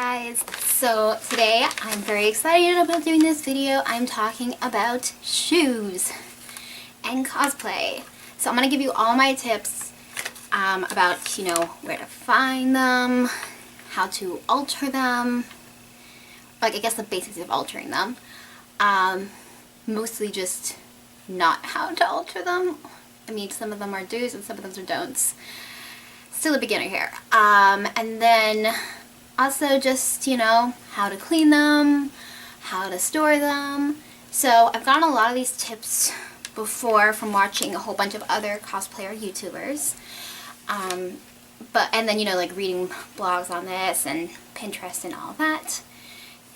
guys, so today I'm very excited about doing this video. I'm talking about shoes and cosplay. So I'm going to give you all my tips about, where to find them, how to alter them, like I guess the basics of altering them. Mostly just not how to alter them. I mean, some of them are do's and some of them are don'ts. Still a beginner here. And then also just, how to clean them, how to store them. So I've gotten a lot of these tips before from watching a whole bunch of other cosplayer YouTubers. And then, like reading blogs on this and Pinterest and all that.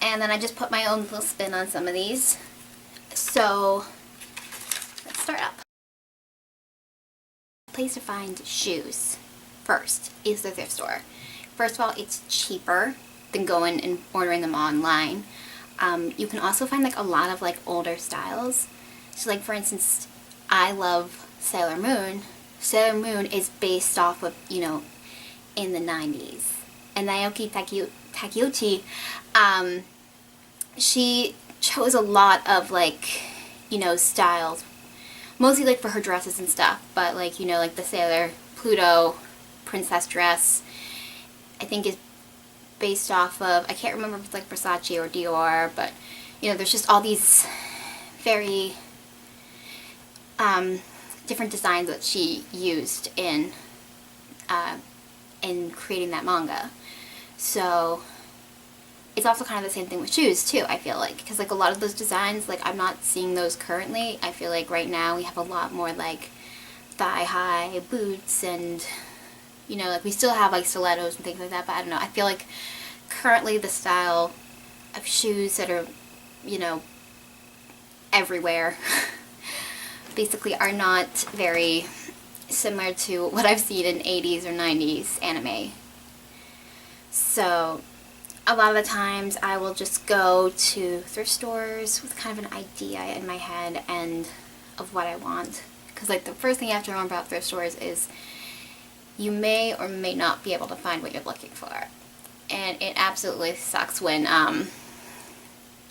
And then I just put my own little spin on some of these. So let's start up. Place to find shoes first is the thrift store. First of all, it's cheaper than going and ordering them online. You can also find like a lot of like older styles. So like for instance, I love Sailor Moon. Sailor Moon is based off of, in the 90s. And Naoki Takeuchi, she chose a lot of like, styles. Mostly like for her dresses and stuff, but like, like the Sailor Pluto princess dress, I think is based off of, I can't remember if it's like Versace or Dior, but there's just all these very different designs that she used in creating that manga. So it's also kind of the same thing with shoes too, I feel like, because like a lot of those designs, like I'm not seeing those currently. I feel like right now we have a lot more like thigh-high boots and like we still have like stilettos and things like that, but I don't know, I feel like currently the style of shoes that are, everywhere basically are not very similar to what I've seen in 80s or 90s anime. So a lot of the times I will just go to thrift stores with kind of an idea in my head and of what I want, because like the first thing you have to remember about thrift stores is you may or may not be able to find what you're looking for. And it absolutely sucks when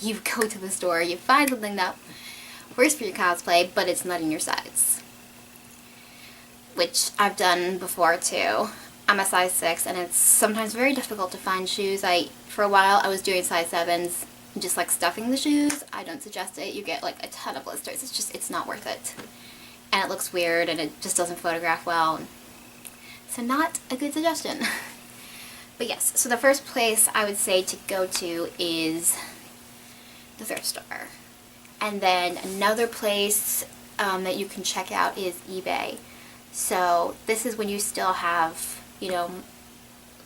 you go to the store, you find something that works for your cosplay, but it's not in your size. Which I've done before too. I'm a size 6 and it's sometimes very difficult to find shoes. For a while I was doing size 7s, just like stuffing the shoes. I don't suggest it. You get like a ton of blisters. It's not worth it. And it looks weird and it just doesn't photograph well. So not a good suggestion. But yes, so the first place I would say to go to is the thrift store. And then another place that you can check out is eBay. So this is when you still have,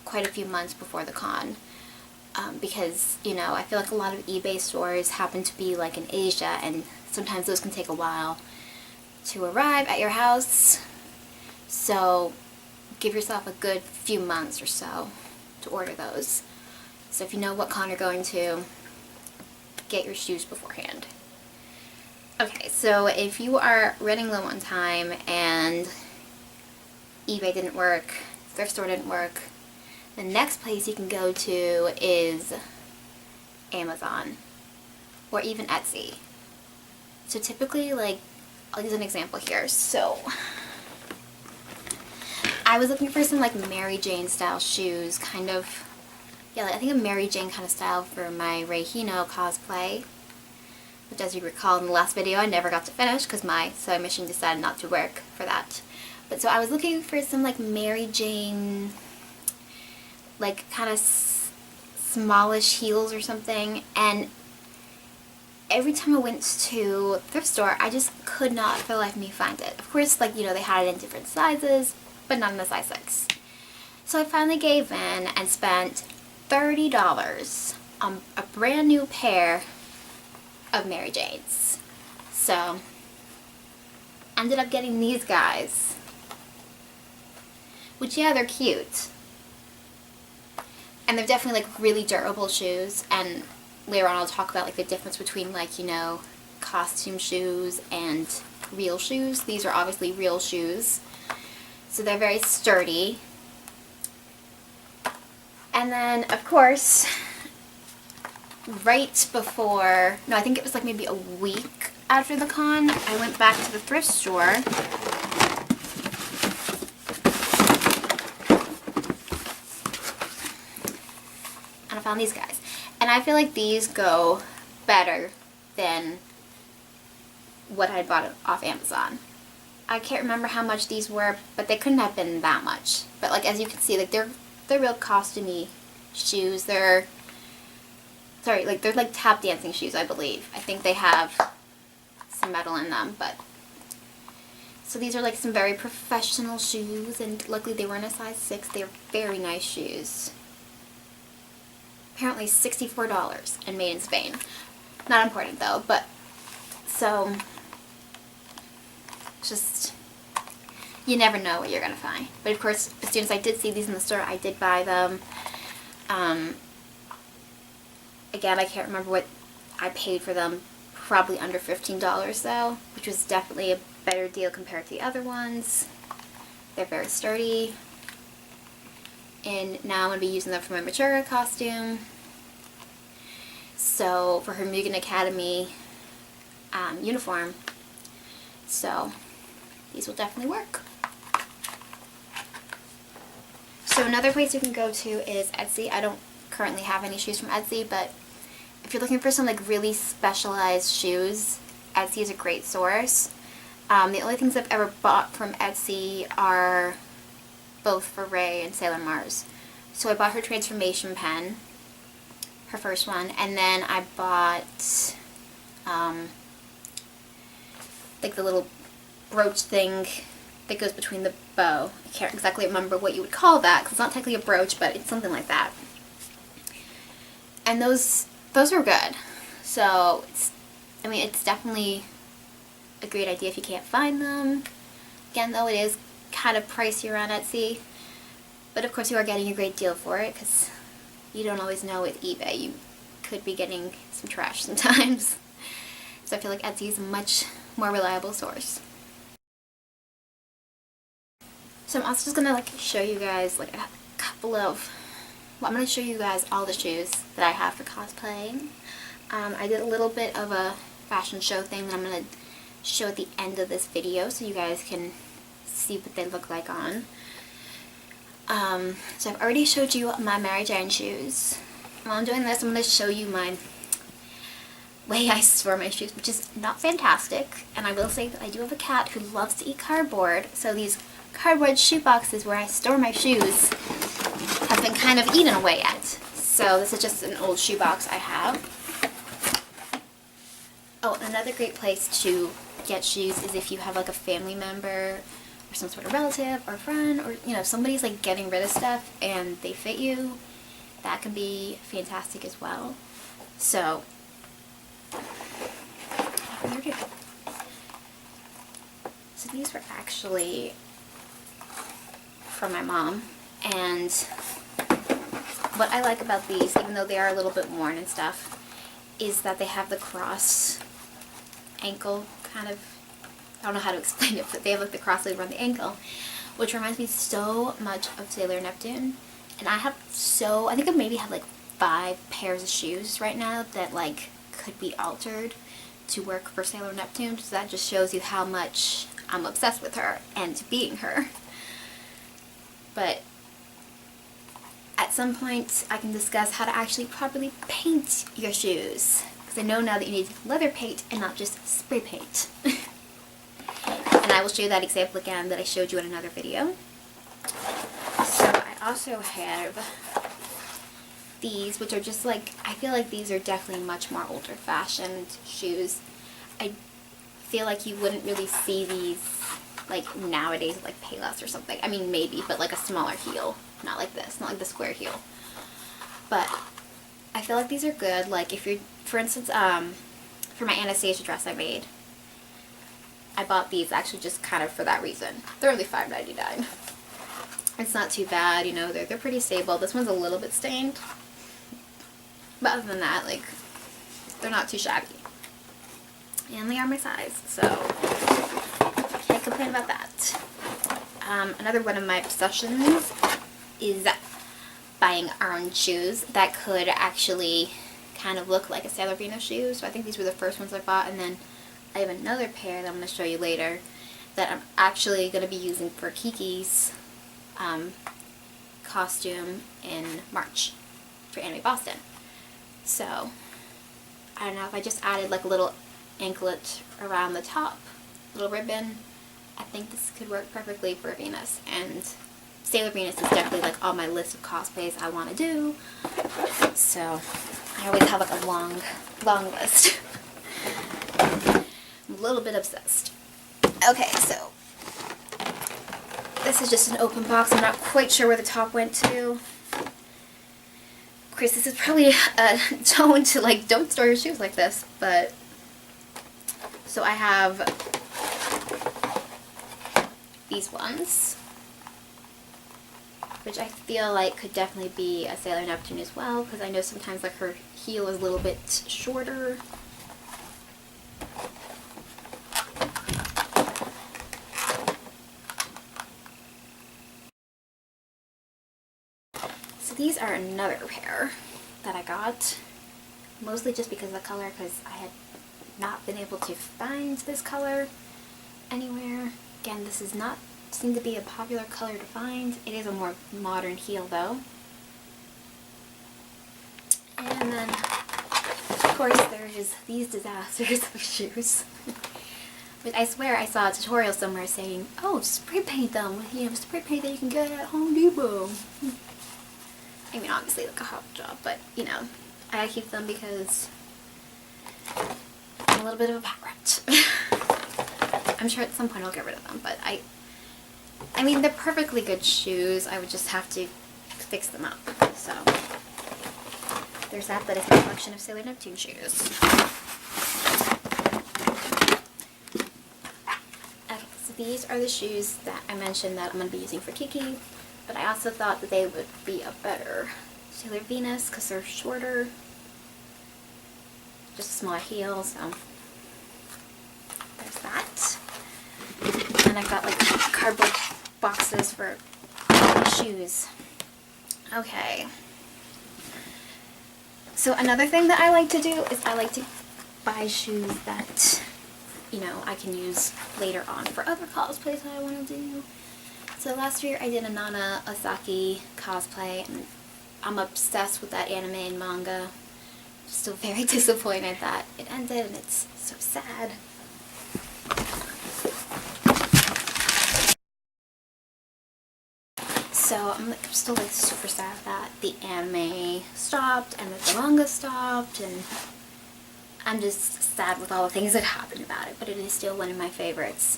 quite a few months before the con. Because, I feel like a lot of eBay stores happen to be like in Asia, and sometimes those can take a while to arrive at your house. So give yourself a good few months or so to order those. So if you know what con you're going to, get your shoes beforehand. Okay, so if you are running low on time and eBay didn't work, thrift store didn't work, the next place you can go to is Amazon or even Etsy. So typically, like, I'll use an example here. So I was looking for some like Mary Jane style shoes, kind of, like, I think a Mary Jane kind of style for my Reihino cosplay, which as you recall in the last video I never got to finish because my sewing machine decided not to work for that. But so I was looking for some like Mary Jane, like kind of smallish heels or something, and every time I went to thrift store I just could not for the life of me find it. Of course, like, they had it in different sizes, but not in the size 6. So I finally gave in and spent $30 on a brand new pair of Mary Janes. So ended up getting these guys, which, yeah, they're cute. And they're definitely like really durable shoes, and later on I'll talk about like the difference between like, costume shoes and real shoes. These are obviously real shoes. So they're very sturdy. And then, of course, right before, no, I think it was like maybe a week after the con, I went back to the thrift store. And I found these guys. And I feel like these go better than what I bought off Amazon. I can't remember how much these were, but they couldn't have been that much. But like, as you can see, like they're real costumey shoes. They're like tap dancing shoes, I believe. I think they have some metal in them, but so these are like some very professional shoes, and luckily they were in a size 6. They're very nice shoes. Apparently $64 and made in Spain. Not important though, but so just, you never know what you're gonna find. But of course, as soon as I did see these in the store, I did buy them. Again, I can't remember what I paid for them. Probably under $15 though, which was definitely a better deal compared to the other ones. They're very sturdy. And now I'm going to be using them for my Matura costume. So, for her Mugen Academy uniform. So, these will definitely work. So, another place you can go to is Etsy. I don't currently have any shoes from Etsy, but if you're looking for some like really specialized shoes, Etsy is a great source. The only things I've ever bought from Etsy are both for Ray and Sailor Mars. So I bought her transformation pen, her first one, and then I bought like the little brooch thing that goes between the bow. I can't exactly remember what you would call that, because it's not technically a brooch, but it's something like that. And those were good. So, it's definitely a great idea if you can't find them. Again, though, it is kind of pricier on Etsy. But of course, you are getting a great deal for it, because you don't always know with eBay. You could be getting some trash sometimes. So I feel like Etsy is a much more reliable source. So I'm also just going to show you guys a couple of, I'm going to show you guys all the shoes that I have for cosplaying. I did a little bit of a fashion show thing that I'm going to show at the end of this video so you guys can see what they look like on. So I've already showed you my Mary Jane shoes. While I'm doing this, I'm going to show you my way I store my shoes, which is not fantastic. And I will say that I do have a cat who loves to eat cardboard, so these cardboard shoe boxes where I store my shoes have been kind of eaten away at. So this is just an old shoe box I have. Oh, another great place to get shoes is if you have a family member or some sort of relative or friend, or somebody's getting rid of stuff and they fit you. That can be fantastic as well. So these were actually from my mom, and what I like about these, even though they are a little bit worn and stuff, is that they have the cross ankle kind of, I don't know how to explain it, but they have the cross around the ankle, which reminds me so much of Sailor Neptune. And I think I maybe have 5 pairs of shoes right now that could be altered to work for Sailor Neptune. So that just shows you how much I'm obsessed with her and being her. But at some point I can discuss how to actually properly paint your shoes, because I know now that you need leather paint and not just spray paint. And I will show you that example again that I showed you in another video. So I also have these, which are just I feel like these are definitely much more older fashioned shoes. I feel like you wouldn't really see these nowadays with Payless or something. I mean, maybe, but a smaller heel. Not like this, not like the square heel. But I feel like these are good. If you're, for instance, for my Anastasia dress I made, I bought these actually just kind of for that reason. They're only $5.99. It's not too bad, they're pretty stable. This one's a little bit stained, but other than that, they're not too shabby. And they are my size, so can't complain about that. Another one of my obsessions is buying our own shoes that could actually kind of look like a Sailor Venus shoe. So I think these were the first ones I bought, and then I have another pair that I'm going to show you later that I'm actually going to be using for Kiki's costume in March for Anime Boston. So I don't know if I just added like a little anklet around the top, little ribbon. I think this could work perfectly for Venus, and Sailor Venus is definitely like on my list of cosplays I want to do. So I always have like a long list. I'm a little bit obsessed. Okay, so this is just an open box. I'm not quite sure where the top went to. Of course, this is probably a tone to like, don't store your shoes like this, but so I have these ones, which I feel like could definitely be a Sailor Neptune as well, because I know sometimes like her heel is a little bit shorter. So these are another pair that I got, mostly just because of the color, because I had not been able to find this color anywhere. Again, this does not seem to be a popular color to find. It is a more modern heel though. And then, of course, there's these disasters of shoes. But I swear I saw a tutorial somewhere saying, oh, spray paint them with, you know, spray paint that you can get at Home Depot. I mean, obviously like a hot job, but, you know, I keep them because I'm a little bit of a pack rat. I'm sure at some point I'll get rid of them, but I mean, they're perfectly good shoes. I would just have to fix them up. So there's that. That is my collection of Sailor Neptune shoes. Okay, so these are the shoes that I mentioned that I'm going to be using for Kiki, but I also thought that they would be a better Sailor Venus because they're shorter, just a smaller heel, so there's that. And I've got like cardboard boxes for shoes. Okay. So another thing that I like to do is I like to buy shoes that, you know, I can use later on for other cosplays that I want to do. So last year I did a Nana Asaki cosplay, and I'm obsessed with that anime and manga. Still very disappointed that it ended, and it's so sad. So I'm still like super sad that the anime stopped and that the manga stopped, and I'm just sad with all the things that happened about it, but it is still one of my favorites.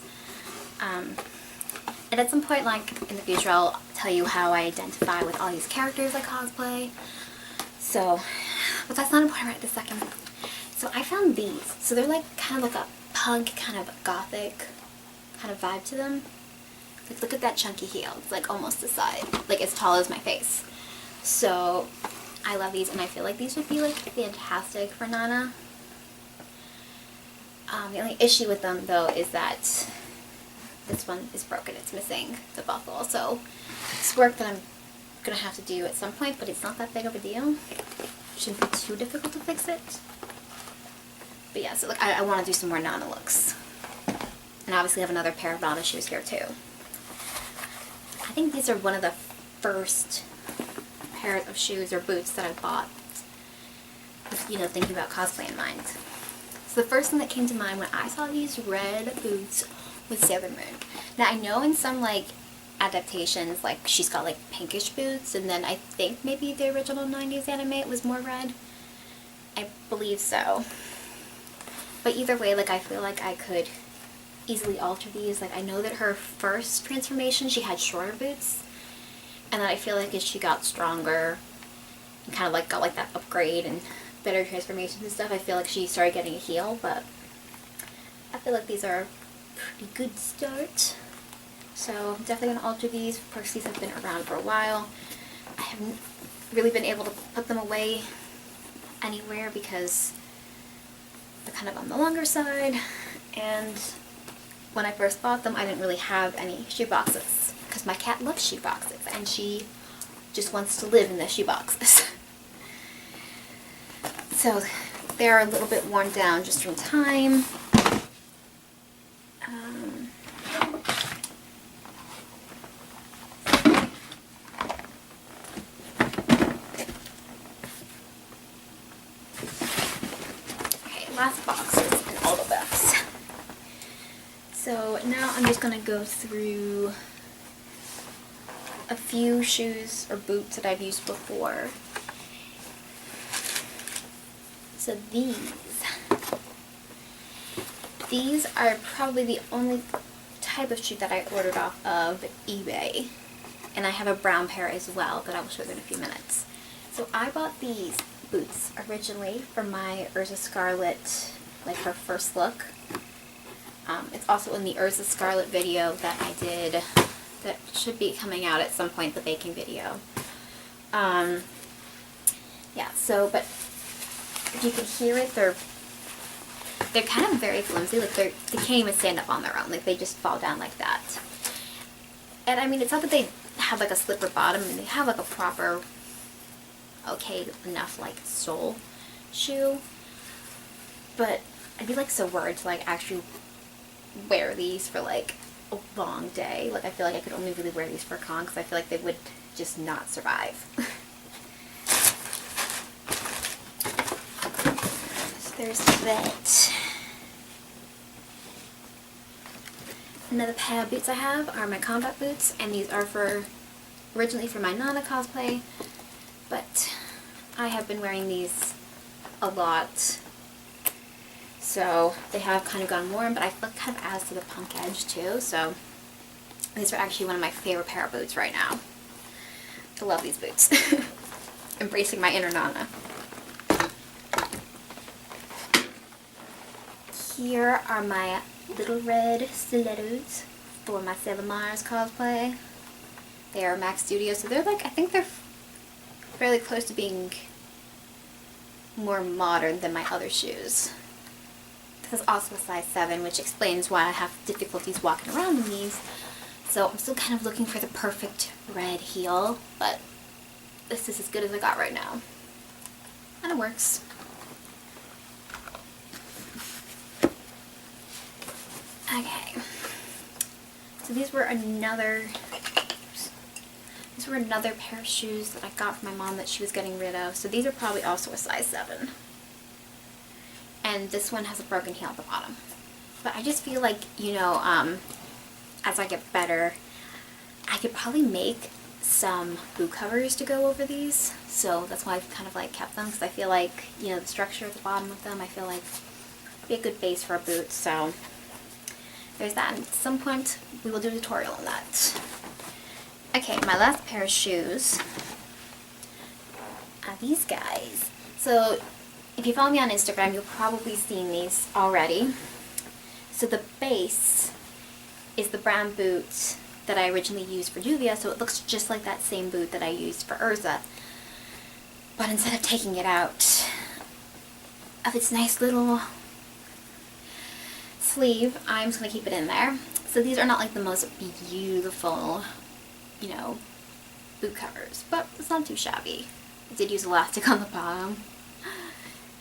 And at some point, like in the future, I'll tell you how I identify with all these characters I cosplay. So, but that's not important right this second. So I found these. So they're like kind of like a punk, kind of gothic kind of vibe to them. Like, look at that chunky heel. It's like almost the side, like as tall as my face. So I love these, and I feel like these would be like fantastic for Nana. The only issue with them though is that this one is broken. It's missing the buckle. So it's work that I'm gonna have to do at some point, but it's not that big of a deal. It shouldn't be too difficult to fix it. But yeah, so look, I want to do some more Nana looks. And obviously I have another pair of Nana shoes here too. I think these are one of the first pairs of shoes or boots that I bought with, you know, thinking about cosplay in mind. So the first thing that came to mind when I saw these red boots with Sailor Moon. Now I know in some like adaptations, like she's got like pinkish boots, and then I think maybe the original 90s anime it was more red. I believe so. But either way, like I feel like I could easily alter these. Like I know that her first transformation she had shorter boots, and then I feel like as she got stronger and kind of like got like that upgrade and better transformations and stuff, I feel like she started getting a heel, but I feel like these are a pretty good start. So I'm definitely going to alter these. Of course, these have been around for a while. I haven't really been able to put them away anywhere because they're kind of on the longer side, and when I first bought them I didn't really have any shoe boxes because my cat loves shoe boxes, and she just wants to live in the shoe boxes. So they're a little bit worn down just from time. Okay, last boxes and all the books. So now I'm just going to go through a few shoes or boots that I've used before. So these are probably the only type of shoe that I ordered off of eBay. And I have a brown pair as well that I will show you in a few minutes. So I bought these boots originally for my Urza Scarlet, like her first look. It's also in the Urza Scarlet video that I did that should be coming out at some point, the baking video. Yeah, so, but if you can hear it, they're kind of very flimsy. Like they can't even stand up on their own. Like they just fall down like that. And I mean, it's not that they have like a slipper bottom. I mean, they have like a proper, okay enough like sole shoe. But I'd be like so worried to like actually wear these for like a long day. Like I feel like I could only really wear these for a con because I feel like they would just not survive. There's that. Another pair of boots I have are my combat boots, and these are originally for my Nana cosplay, but I have been wearing these a lot, so they have kind of gone worn, but I feel kind of adds to the punk edge too, so these are actually one of my favorite pair of boots right now. I love these boots. Embracing my inner Nana. Here are my little red stilettos for my Seven Mars cosplay. They are Max Studio, so they're like, I think they're fairly close to being more modern than my other shoes. This is also a size 7, which explains why I have difficulties walking around in these. So I'm still kind of looking for the perfect red heel, but this is as good as I got right now. And it works. Okay, so these were another pair of shoes that I got from my mom that she was getting rid of. So these are probably also a size 7. And this one has a broken heel at the bottom. But I just feel like, you know, as I get better, I could probably make some boot covers to go over these. So that's why I've kind of like kept them, because I feel like, you know, the structure at the bottom of them, I feel like would be a good base for a boot. So there's that, and at some point we will do a tutorial on that. Okay, my last pair of shoes are these guys. So if you follow me on Instagram, you've probably seen these already. So the base is the brown boot that I originally used for Juvia, so it looks just like that same boot that I used for Urza. But instead of taking it out of its nice little sleeve, I'm just going to keep it in there. So these are not like the most beautiful, you know, boot covers, but it's not too shabby. I did use elastic on the bottom.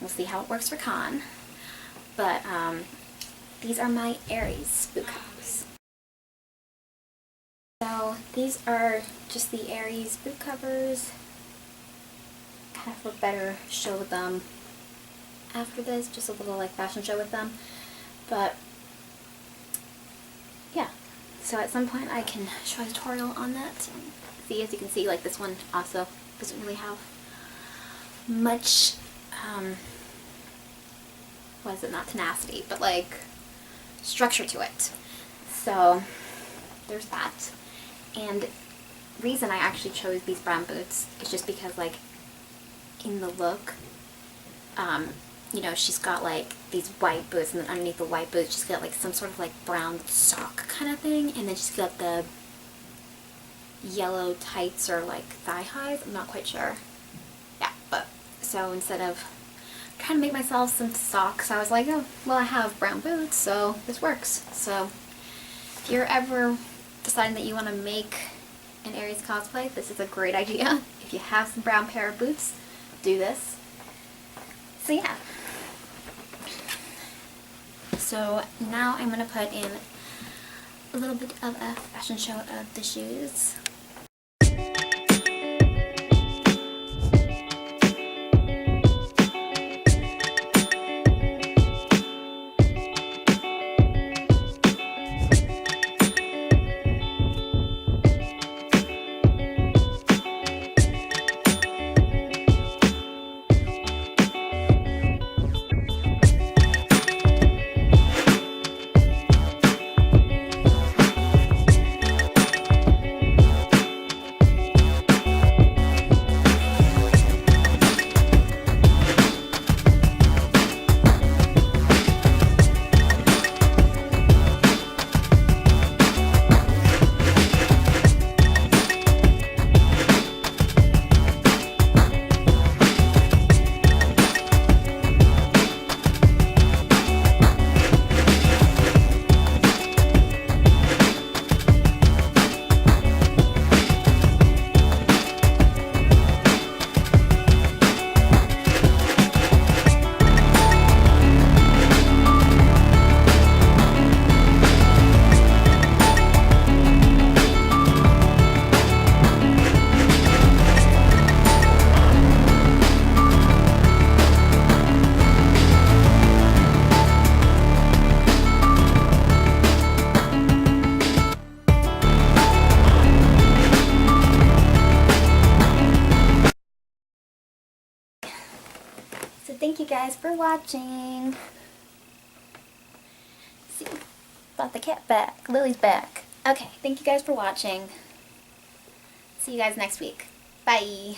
We'll see how it works for con. But these are my Aries boot covers. So these are just the Aries boot covers. Kind of a better show with them after this, just a little like fashion show with them. But yeah, so at some point I can show a tutorial on that. See, as you can see, like this one also doesn't really have much, what is it, not tenacity, but like structure to it. So there's that. And reason I actually chose these brown boots is just because like in the look, you know, she's got like these white boots, and then underneath the white boots she's got like some sort of like brown sock kind of thing, and then she's got the yellow tights or like thigh highs, I'm not quite sure. Yeah, but so instead of trying to make myself some socks, I was like, oh, well, I have brown boots, so this works. So if you're ever deciding that you want to make in Aries cosplay, this is a great idea. If you have some brown pair of boots, do this. So yeah. So now I'm going to put in a little bit of a fashion show of the shoes. So thank you guys for watching. See, brought the cat back. Lily's back. Okay, thank you guys for watching. See you guys next week. Bye.